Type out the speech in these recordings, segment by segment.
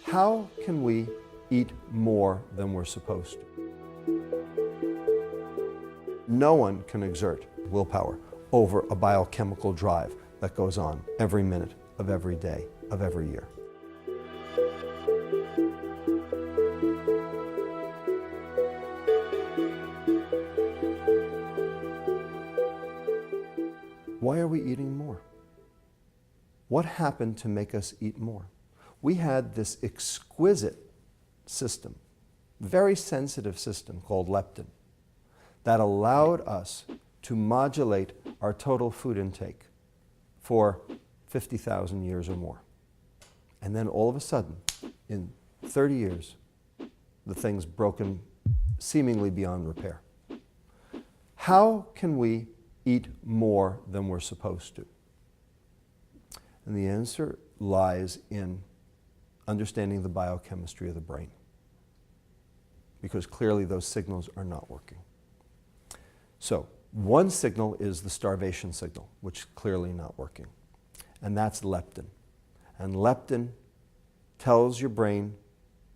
How can we eat more than we're supposed to? No one can exert willpower over a biochemical drive that goes on every minute of every day of every year. Why are we eating more? What happened to make us eat more? We had this exquisite system, very sensitive system called leptin that allowed us to modulate our total food intake for 50,000 years or more. And then all of a sudden, in 30 years, the thing's broken seemingly beyond repair. How can we eat more than we're supposed to? And the answer lies in understanding the biochemistry of the brain, because clearly those signals are not working. So one signal is the starvation signal, which is clearly not working, and that's leptin. And leptin tells your brain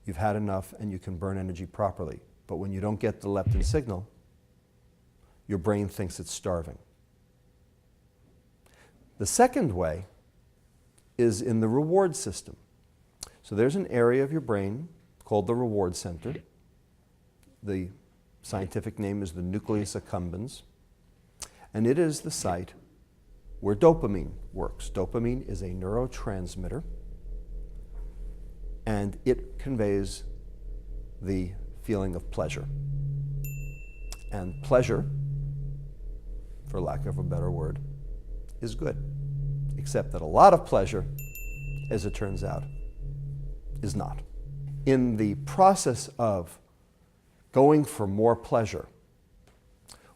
you've had enough and you can burn energy properly. But when you don't get the leptin signal, your brain thinks it's starving. The second way is in the reward system. So there's an area of your brain called the reward center. The scientific name is the nucleus accumbens. And it is the site where dopamine works. Dopamine is a neurotransmitter, and it conveys the feeling of pleasure. And pleasure, for lack of a better word, is good. Except that a lot of pleasure, as it turns out, is not. In the process of going for more pleasure,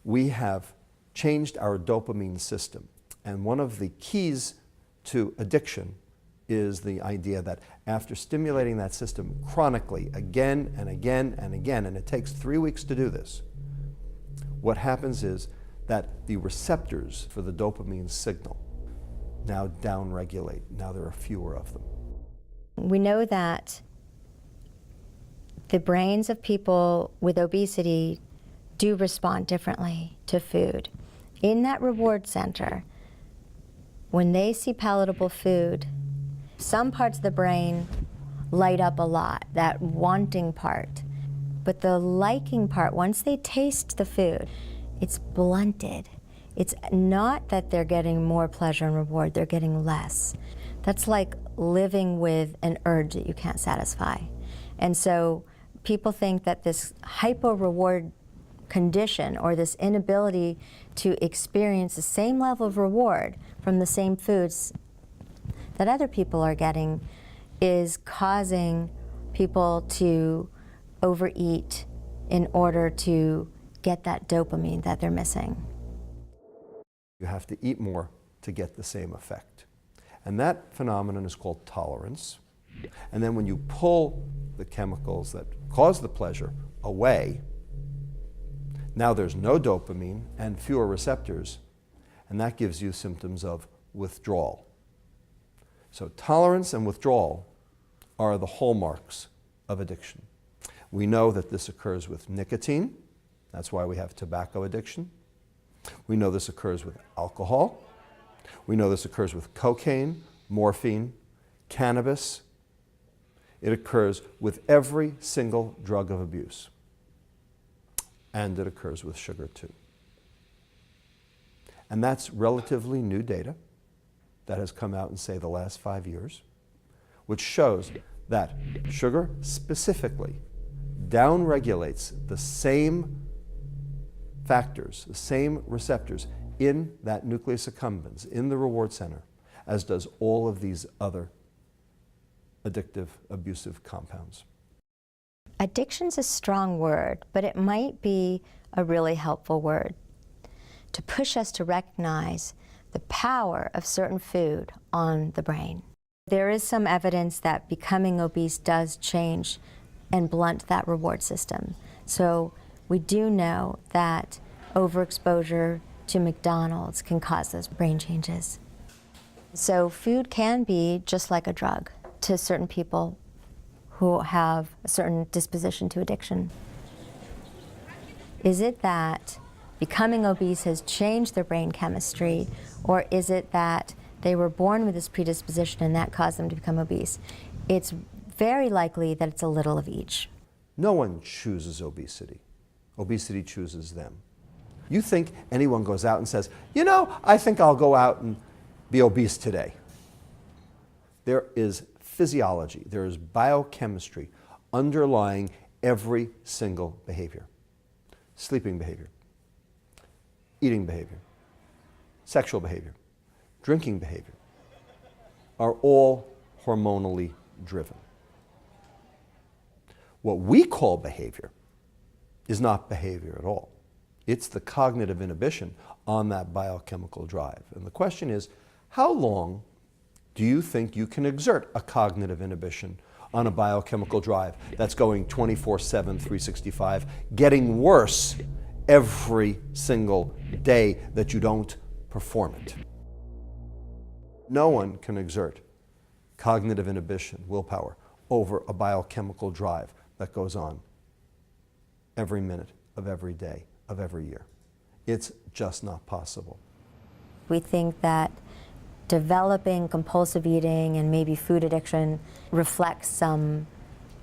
we have changed our dopamine system. And one of the keys to addiction is the idea that after stimulating that system chronically, again and again and again, and it takes 3 weeks to do this, what happens is that the receptors for the dopamine signal now downregulate. Now there are fewer of them. We know that the brains of people with obesity do respond differently to food. In that reward center, when they see palatable food, some parts of the brain light up a lot, that wanting part. But the liking part, once they taste the food, it's blunted. It's not that they're getting more pleasure and reward, they're getting less. That's like living with an urge that you can't satisfy. And so people think that this hypo-reward condition, or this inability to experience the same level of reward from the same foods that other people are getting, is causing people to overeat in order to get that dopamine that they're missing. You have to eat more to get the same effect. And that phenomenon is called tolerance. And then when you pull the chemicals that cause the pleasure away, now there's no dopamine and fewer receptors, and that gives you symptoms of withdrawal. So tolerance and withdrawal are the hallmarks of addiction. We know that this occurs with nicotine. That's why we have tobacco addiction. We know this occurs with alcohol. We know this occurs with cocaine, morphine, cannabis. It occurs with every single drug of abuse. And it occurs with sugar too. And that's relatively new data that has come out in, say, the last 5 years, which shows that sugar specifically downregulates the same factors, the same receptors in that nucleus accumbens, in the reward center, as does all of these other addictive, abusive compounds. Addiction's a strong word, but it might be a really helpful word to push us to recognize the power of certain food on the brain. There is some evidence that becoming obese does change and blunt that reward system. So we do know that overexposure to McDonald's can cause those brain changes. So food can be just like a drug to certain people who have a certain disposition to addiction? Is it that becoming obese has changed their brain chemistry, or is it that they were born with this predisposition and that caused them to become obese? It's very likely that it's a little of each. No one chooses obesity. Obesity chooses them. You think anyone goes out and says, you know, I think I'll go out and be obese today. There is physiology, there is biochemistry underlying every single behavior. Sleeping behavior, eating behavior, sexual behavior, drinking behavior are all hormonally driven. What we call behavior is not behavior at all. It's the cognitive inhibition on that biochemical drive. And the question is, how long do you think you can exert a cognitive inhibition on a biochemical drive that's going 24/7, 365, getting worse every single day that you don't perform it? No one can exert cognitive inhibition, willpower, over a biochemical drive that goes on every minute of every day of every year. It's just not possible. We think that developing compulsive eating and maybe food addiction reflects some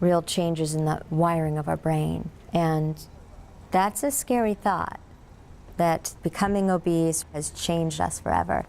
real changes in the wiring of our brain. And that's a scary thought, that becoming obese has changed us forever.